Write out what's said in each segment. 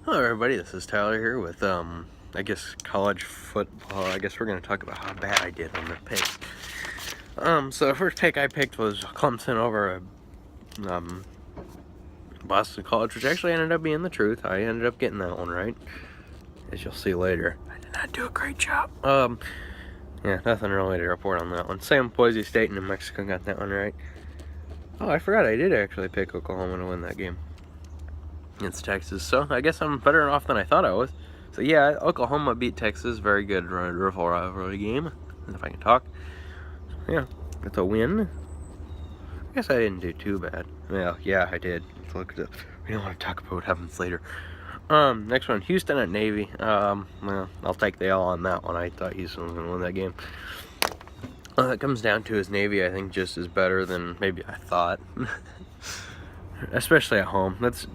Hello everybody, this is Tyler here with, I guess college football. I guess we're going to talk about how bad I did on the pick. So the first pick I picked was Clemson over, Boston College, which actually ended up being the truth. I ended up getting that one right, as you'll see later. I did not do a great job. Yeah, nothing really to report on that one. Same Boise State and New Mexico got that one right. Oh, I forgot I did actually pick Oklahoma to win that game against Texas, so I guess I'm better off than I thought I was. So yeah, Oklahoma beat Texas, very good rivalry game, if I can talk. So, yeah, it's a win. I guess I didn't do too bad. Well, yeah, I did. Let's look at it. We don't want to talk about what happens later. Next one, Houston at Navy. Well, I'll take the L on that one. I thought Houston was going to win that game. It comes down to his Navy, I think, just is better than maybe I thought. Especially at home. That's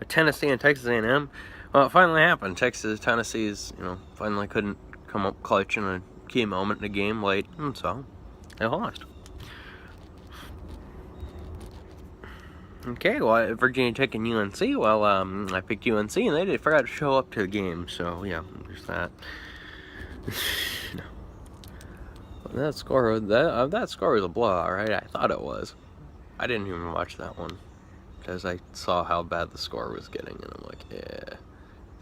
Tennessee and Texas A&M. Well, it finally happened. Tennessee's, finally couldn't come up clutch in a key moment in the game late, and so they lost. Okay, well, Virginia Tech and UNC. Well, I picked UNC, and they forgot to show up to the game. So yeah, there's that. That score was a blowout, right? I thought it was. I didn't even watch that one because I saw how bad the score was getting, and I'm like, yeah,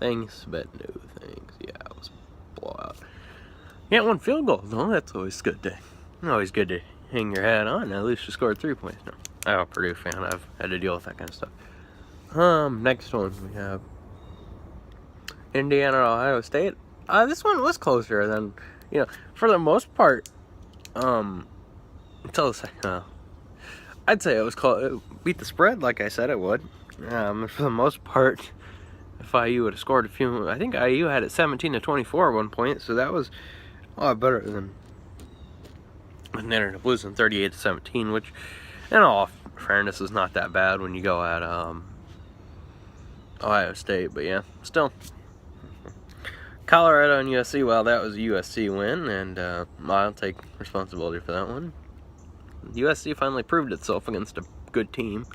thanks, but no thanks. Yeah, it was a blowout. Yeah, one field goal, though. That's always good to, always good to hang your hat on. At least you scored 3 points. No, I'm a Purdue fan. I've had to deal with that kind of stuff. Next one we have Indiana, Ohio State. This one was closer than, for the most part. Until the second. I'd say it was close. It beat the spread, like I said it would. For the most part, if IU would have scored a few, I think IU had it 17-24 at one point, so that was a lot better than. And ended up losing 38-17, which, in all fairness, is not that bad when you go at Ohio State. But yeah, still. Colorado and USC. Well, that was a USC win, and I'll take responsibility for that one. USC finally proved itself against a good team,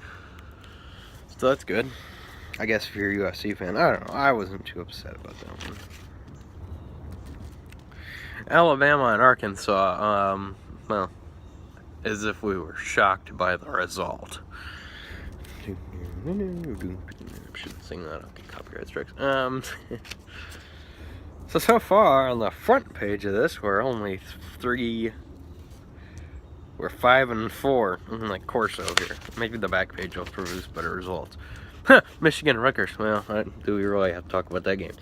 so that's good. I guess if you're a USC fan, I don't know. I wasn't too upset about that one. Alabama and Arkansas. Well, as if we were shocked by the result. Shouldn't sing that. I'll get copyright strikes. So far on the front page of this, we're only 5 and 4, like Corso here. Maybe the back page will produce better results. Michigan Rutgers. Well, do we really have to talk about that game?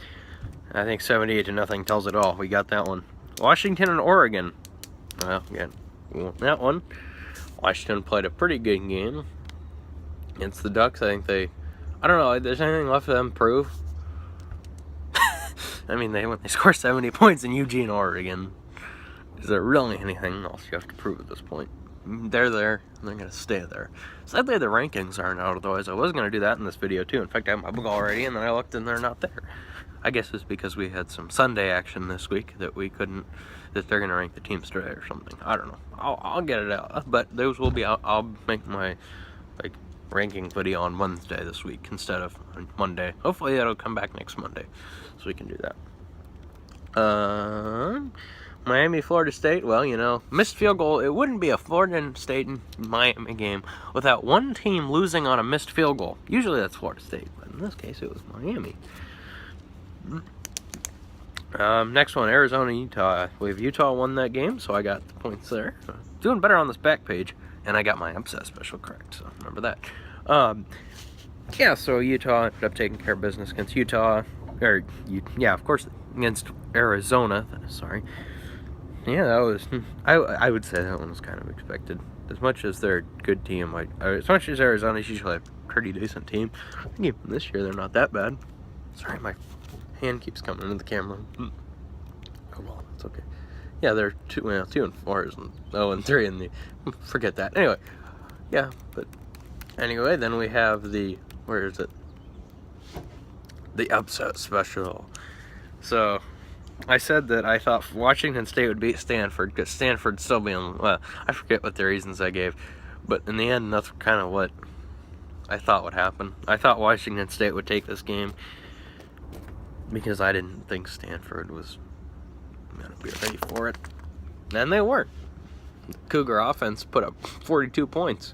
I think 78-0 tells it all. We got that one. Washington and Oregon. Well, again, we won that one. Washington played a pretty good game against the Ducks. I don't know. There's anything left for them to prove? I mean, they score 70 points in Eugene, Oregon. Is there really anything else you have to prove at this point? They're there, and they're going to stay there. Sadly, the rankings aren't out, otherwise I was going to do that in this video too. In fact, I have my book already, and then I looked and they're not there. I guess it's because we had some Sunday action this week that that they're going to rank the teams today or something. I don't know. I'll get it out, but those will be out. I'll make my, ranking video on Wednesday this week instead of on Monday. Hopefully that'll come back next Monday, so we can do that. Miami, Florida State. Well, missed field goal. It wouldn't be a Florida State and Miami game without one team losing on a missed field goal. Usually that's Florida State, but in this case it was Miami. Next one, Arizona, Utah. I believe Utah won that game, so I got the points there. Doing better on this back page, and I got my upset special correct, so remember that. Yeah, so Utah ended up taking care of business against of course, against Arizona. Sorry. Yeah, that was. I would say that one was kind of expected. As much as they're a good team, as much as Arizona's usually a pretty decent team, I think this year they're not that bad. Sorry, my hand keeps coming into the camera. Oh well, it's okay. Yeah, they're 2 and 4 and 0 and 3 in the. Forget that. Anyway, yeah, but anyway, then we have where is it? The upset special. So, I said that I thought Washington State would beat Stanford, because Stanford still being, well, I forget what the reasons I gave, but in the end, that's kind of what I thought would happen. I thought Washington State would take this game because I didn't think Stanford was going to be ready for it. And they weren't. The Cougar offense put up 42 points.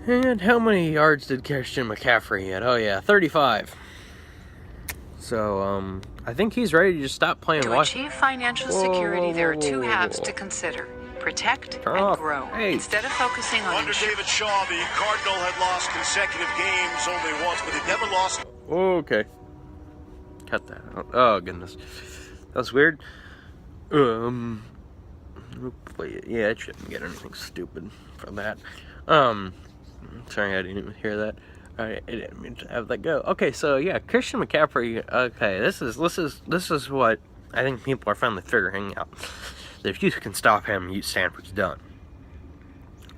And how many yards did Christian McCaffrey get? Oh yeah, 35. So, I think he's ready to just stop playing. To achieve financial security, there are two halves to consider: protect and grow. Hey. Instead of focusing on Under David Shaw, the Cardinal had lost consecutive games only once, but they never lost. Okay. Cut that out. Oh goodness, that was weird. Yeah, I shouldn't get anything stupid from that. Sorry, I didn't even hear that. I didn't mean to have that go. Okay, so yeah, Christian McCaffrey. Okay, this is what I think people are finally figuring out. That if you can stop him, Stanford's done.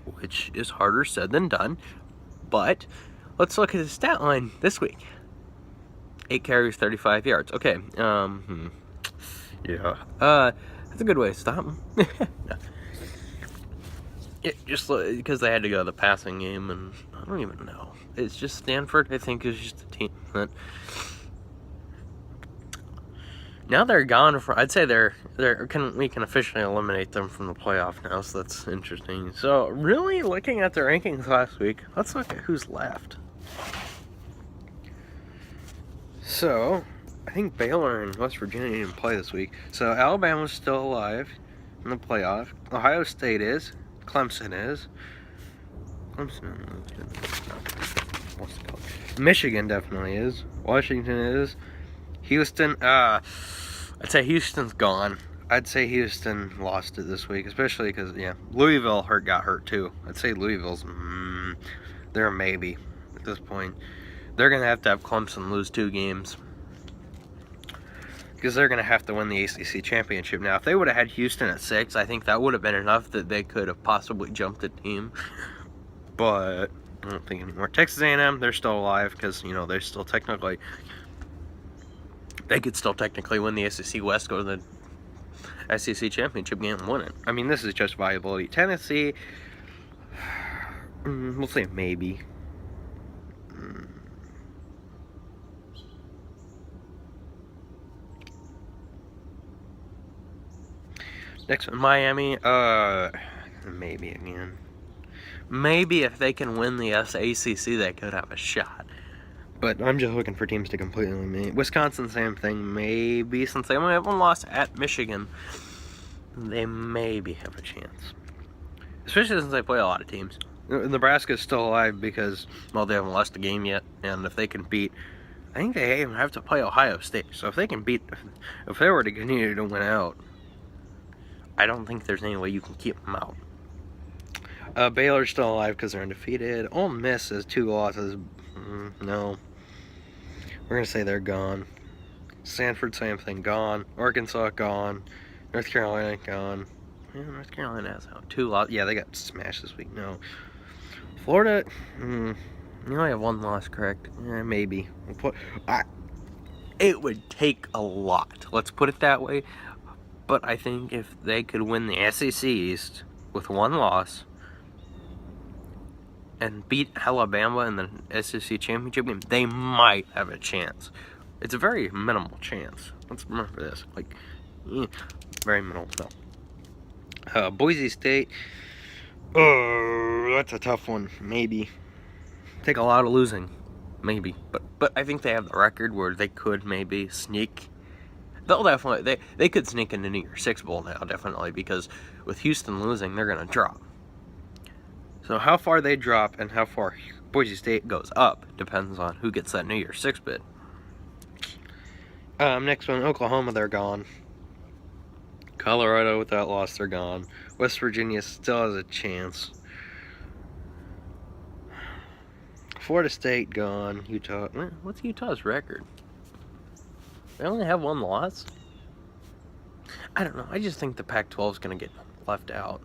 Which is harder said than done. But let's look at his stat line this week. 8 carries, 35 yards. Okay. Yeah. That's a good way to stop him. No. Just because they had to go to the passing game, and I don't even know. It's just Stanford, I think, is just a team that now they're gone. I'd say we can officially eliminate them from the playoff now, so that's interesting. So really, looking at their rankings last week, let's look at who's left. So I think Baylor and West Virginia didn't play this week. So Alabama's still alive in the playoff. Ohio State is. Clemson is. Michigan definitely is. Washington is. Houston, I'd say Houston's gone. I'd say Houston lost it this week, especially because, yeah, Louisville got hurt too. I'd say Louisville's, they're a maybe at this point. They're going to have Clemson lose 2 games. Because they're going to have to win the ACC championship. Now, if they would have had Houston at 6, I think that would have been enough that they could have possibly jumped the team. But I don't think anymore. Texas A&M, they're still alive because, they're still technically... They could still technically win the SEC West, go to the SEC championship game and win it. I mean, this is just viability. Tennessee, we'll say maybe. Next one, Miami, maybe again. Maybe if they can win the ACC, they could have a shot. But I'm just looking for teams to completely eliminate. Wisconsin, same thing. Maybe, since they only have one loss at Michigan, they maybe have a chance. Especially since they play a lot of teams. Nebraska's still alive because, well, they haven't lost a game yet. And if they can beat, I think they even have to play Ohio State. So if they can beat, if they were to continue to win out, I don't think there's any way you can keep them out. Baylor's still alive because they're undefeated. Ole Miss has 2 losses. No. We're going to say they're gone. Stanford, same thing, gone. Arkansas, gone. North Carolina, gone. Yeah, North Carolina has 2 losses. Yeah, they got smashed this week. No. Florida, you only have 1 loss, correct? Yeah, maybe. It would take a lot. Let's put it that way. But I think if they could win the SEC East with 1 loss and beat Alabama in the SEC championship game, they might have a chance. It's a very minimal chance. Let's remember this. Very minimal. No. Boise State. Oh, that's a tough one. Maybe. Take a lot of losing. Maybe. But I think they have the record where they could maybe sneak. They'll definitely, they could sneak into New Year's Six Bowl now, definitely, because with Houston losing, they're going to drop. So how far they drop and how far Boise State goes up depends on who gets that New Year's Six bid. Next one, Oklahoma, they're gone. Colorado, with that loss, they're gone. West Virginia still has a chance. Florida State, gone. Utah, what's Utah's record? They only have 1 loss? I don't know. I just think the Pac-12 is going to get left out.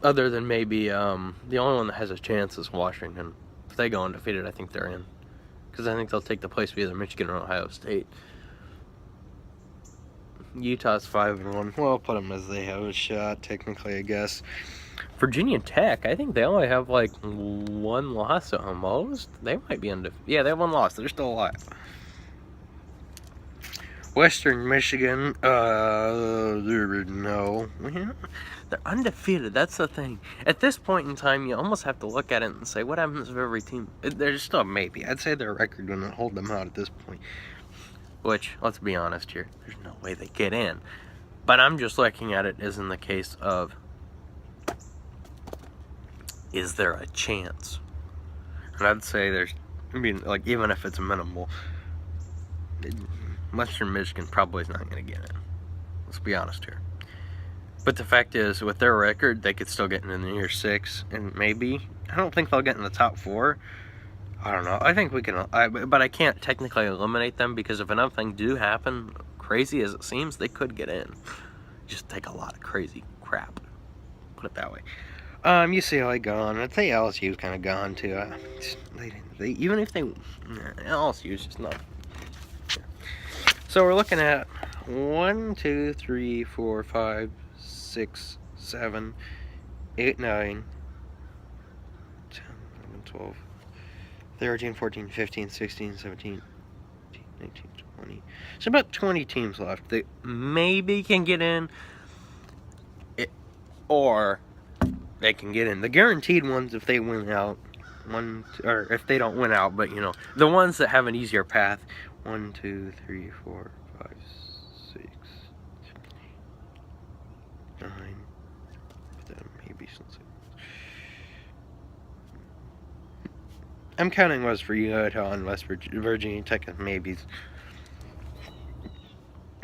Other than maybe the only one that has a chance is Washington. If they go undefeated, I think they're in. Because I think they'll take the place of either Michigan or Ohio State. Utah's 5-1. Well, put them as they have a shot, technically, I guess. Virginia Tech, I think they only have like one loss almost. They might be undefeated. Yeah, they have one loss. They're still alive. Western Michigan, no. They're undefeated. That's the thing. At this point in time, you almost have to look at it and say, what happens if every team... There's still a maybe. I'd say their record would not hold them out at this point. Which, let's be honest here, there's no way they get in. But I'm just looking at it as in the case of, is there a chance? And I'd say there's, I mean, like, even if it's minimal, Western Michigan probably is not going to get in. Let's be honest here. But the fact is, with their record, they could still get in the year 6, and maybe, I don't think they'll get in the top 4. I don't know. I think we can, but I can't technically eliminate them, because if enough things do happen, crazy as it seems, they could get in. Just take a lot of crazy crap. Put it that way. UCLA gone. I'd say LSU's kind of gone too. They even if they, LSU's just not. So we're looking at 1, 2, 3, 4, 5, 6, 7, 8, 9, 10, 11, 12, 13, 14, 15, 16, 17, 18, 19, 20. So about 20 teams left that maybe can get in, or they can get in. The guaranteed ones, if they win out, or if they don't win out, but you know, the ones that have an easier path. 1, 2, 3, 4, 5, 6, 9. Maybe something. I'm counting West for Utah and West Virginia Tech as maybes.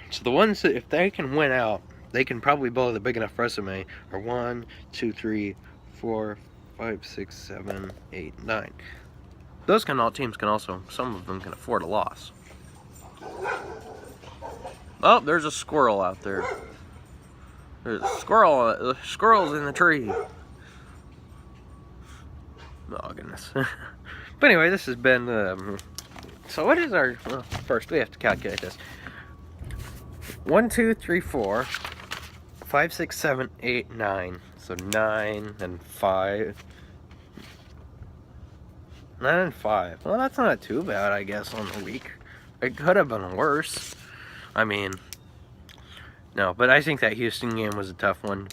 So the ones that, if they can win out, they can probably build a big enough resume, are 1, 2, 3, 4, 5, 6, 7, 8, 9. Those kind of teams can also, some of them can afford a loss. Oh, there's a squirrel out there. There's a squirrel. Squirrel's in the tree. Oh, goodness. But anyway, this has been, so what is our, well, first we have to calculate this. 1, 2, 3, 4, 5, 6, 7, 8, 9. So 9 and 5. 9 and 5. Well, that's not too bad, I guess, on the week. It could have been worse. I mean, no, but I think that Houston game was a tough one.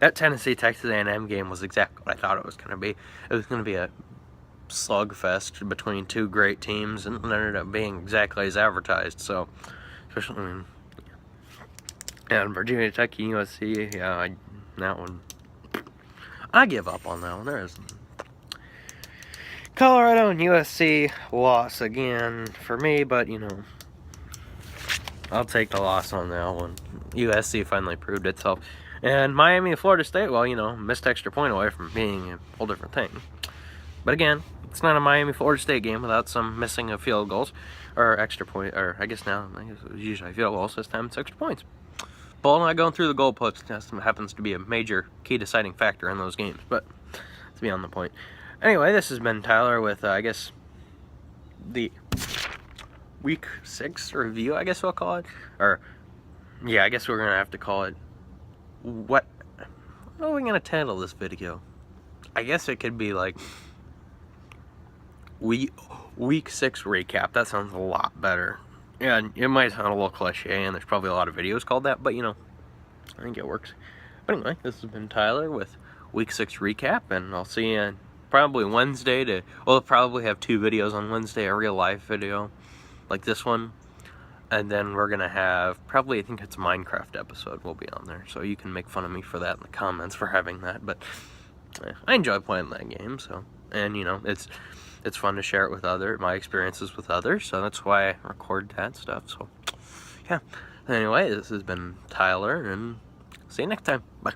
That Tennessee-Texas A&M game was exactly what I thought it was going to be. It was going to be a slugfest between two great teams, and it ended up being exactly as advertised. So, especially, I mean, and Virginia Tech and USC, yeah, that one, I give up on that one. There isn't. Colorado and USC loss again for me, but you know, I'll take the loss on that one. USC finally proved itself. And Miami and Florida State, well, you know, missed extra point away from being a whole different thing. But again, it's not a Miami-Florida State game without some missing of field goals, or extra point, or I guess now, it was usually field goals, this time it's extra points. Ball not going through the goalpost test happens to be a major key deciding factor in those games, but that's beyond the point. Anyway, this has been Tyler with, I guess, the Week 6 review, I guess we'll call it. Or, yeah, I guess we're going to have to call it, what are we going to title this video? I guess it could be like, Week 6 recap. That sounds a lot better. Yeah, it might sound a little cliche, and there's probably a lot of videos called that, but, you know, I think it works. But anyway, this has been Tyler with Week 6 recap, and I'll see you probably Wednesday we'll probably have 2 videos on Wednesday, a real life video like this one, and then we're gonna have probably, I think it's a Minecraft episode will be on there, so you can make fun of me for that in the comments for having that, but I enjoy playing that game, so, and you know, it's fun to share it with my experiences with others, so that's why I record that stuff, so yeah. Anyway, this has been Tyler, and see you next time. Bye.